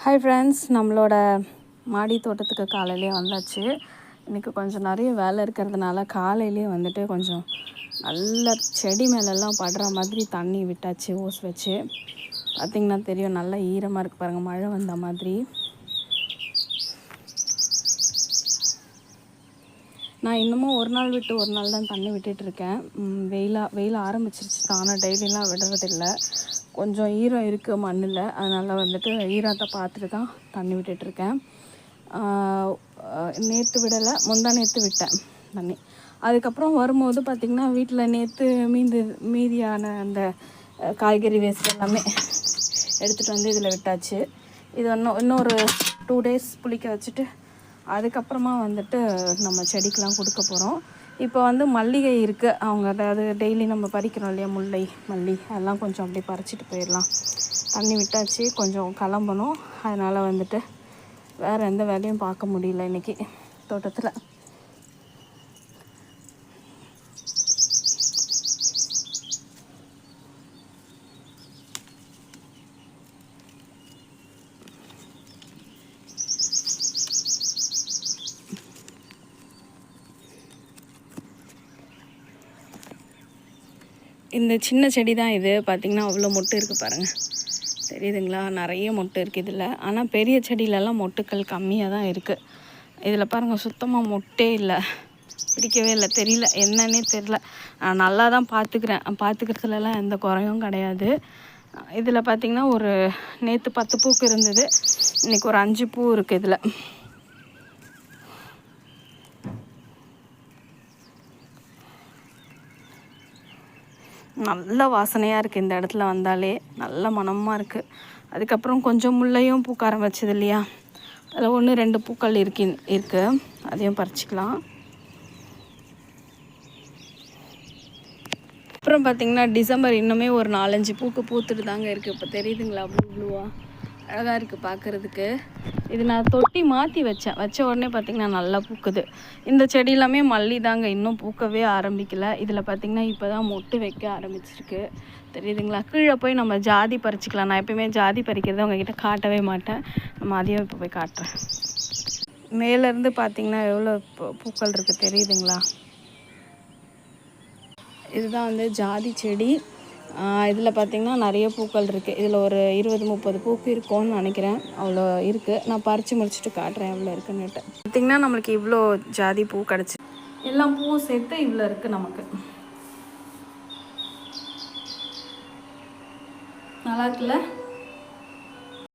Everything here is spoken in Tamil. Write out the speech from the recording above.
ஹாய் ஃப்ரெண்ட்ஸ், நம்மளோட மாடி தோட்டத்துக்கு காலையிலே வந்தாச்சு. இன்றைக்கி கொஞ்சம் நிறைய வேலை இருக்கிறதுனால காலையிலே வந்துட்டு கொஞ்சம் நல்ல செடி மேலெல்லாம் படுற மாதிரி தண்ணி விட்டாச்சு. ஓஸ் வச்சு பார்த்திங்கன்னா தெரியும், நல்லா ஈரமாக இருக்குது பாருங்கள், மழை வந்த மாதிரி. நான் இன்னமும் ஒரு நாள் விட்டு ஒரு நாள் தான் தண்ணி விட்டுட்டுருக்கேன். வெயில் ஆரம்பிச்சிருச்சு தான், ஆனால் டெய்லியெலாம் விடுறதில்லை. கொஞ்சம் ஈரம் இருக்குது மண்ணில், அதனால் வந்துட்டு ஈரத்தை பார்த்துட்டு தான் தண்ணி விட்டுட்ருக்கேன். நேற்று விடலை, முந்தா நேற்று விட்டேன் தண்ணி. அதுக்கப்புறம் வரும்போது பார்த்திங்கன்னா வீட்டில் நேற்று மீதியான அந்த காய்கறி வேஸ்ட் எல்லாமே எடுத்துகிட்டு வந்து இதில் விட்டாச்சு. இது இன்னொரு 2 days புளிக்க வச்சுட்டு அதுக்கப்புறமா வந்துட்டு நம்ம செடிக்கெலாம் கொடுக்க போகிறோம். இப்போ வந்து மல்லிகை இருக்குது, அவங்க அதாவது டெய்லி நம்ம பறிக்கிறோம் இல்லையா, முல்லை மல்லி, அதெல்லாம் கொஞ்சம் அப்படியே பறிச்சிட்டு போயிடலாம். தண்ணி விட்டாச்சு, கொஞ்சம் கிளம்பணும். அதனால் வந்துட்டு வேறு எந்த வேலையும் பார்க்க முடியல இன்றைக்கி தோட்டத்தில். இந்த சின்ன செடி தான் இது. பார்த்திங்கன்னா அவ்வளோ மொட்டு இருக்குது பாருங்கள், தெரியுதுங்களா? நிறைய மொட்டு இருக்குது இதில். ஆனால் பெரிய செடியிலலாம் மொட்டுக்கள் கம்மியாக தான் இருக்குது. இதில் பாருங்கள், சுத்தமாக மொட்டே இல்லை, பிடிக்கவே இல்லை, தெரியல என்னன்னே தெரில. நான் நல்லா தான் பார்த்துக்கிறதுலலாம் எந்த குறையும் கிடையாது. இதில் பார்த்திங்கன்னா ஒரு நேற்று 10 பூக்கு இருந்தது, இன்றைக்கி ஒரு 5 பூ இருக்குது இதில். நல்ல வாசனையாக இருக்குது, இந்த இடத்துல வந்தாலே நல்ல மணமாக இருக்குது. அதுக்கப்புறம் கொஞ்சம் முல்லையும் பூக்க ஆரம்பிச்சது இல்லையா, அதில் 1-2 பூக்கள் இருக்குது, அதையும் பறிச்சிக்கலாம். அப்புறம் பார்த்திங்கன்னா டிசம்பர் இன்னுமே ஒரு 4-5 பூக்கு பூத்துட்டு தாங்க இருக்குது. இப்போ தெரியுதுங்களா, ப்ளூவாக அழகாக இருக்குது பார்க்குறதுக்கு. இது நான் தொட்டி மாற்றி வச்ச உடனே பார்த்திங்கன்னா நல்லா பூக்குது. இந்த செடி எல்லாமே மல்லி தாங்க, இன்னும் பூக்கவே ஆரம்பிக்கலை. இதில் பார்த்திங்கன்னா இப்போ தான் மொட்டு வைக்க ஆரம்பிச்சிருக்கு, தெரியுதுங்களா? கீழே போய் நம்ம ஜாதி பறிச்சிக்கலாம். நான் எப்பயுமே ஜாதி பறிக்கிறத உங்ககிட்ட காட்டவே மாட்டேன், நம்ம அதையும் இப்போ போய் காட்டுறேன். மேலேருந்து பார்த்திங்கன்னா எவ்வளோ பூக்கள் இருக்குது தெரியுதுங்களா? இதுதான் வந்து ஜாதி செடி. இதில் பார்த்திங்கன்னா நிறைய பூக்கள் இருக்குது. இதில் ஒரு 20-30 பூக்கு இருக்கும்னு நினைக்கிறேன், அவ்வளோ இருக்குது. நான் பறித்து முடிச்சுட்டு காட்டுறேன் எவ்வளோ இருக்குன்னுட்டு. பார்த்திங்கன்னா நம்மளுக்கு இவ்வளோ ஜாதி பூ கிடச்சி, எல்லா பூவும் சேர்த்து இவ்வளோ இருக்குது நமக்கு. நல்லா இருக்குல்ல?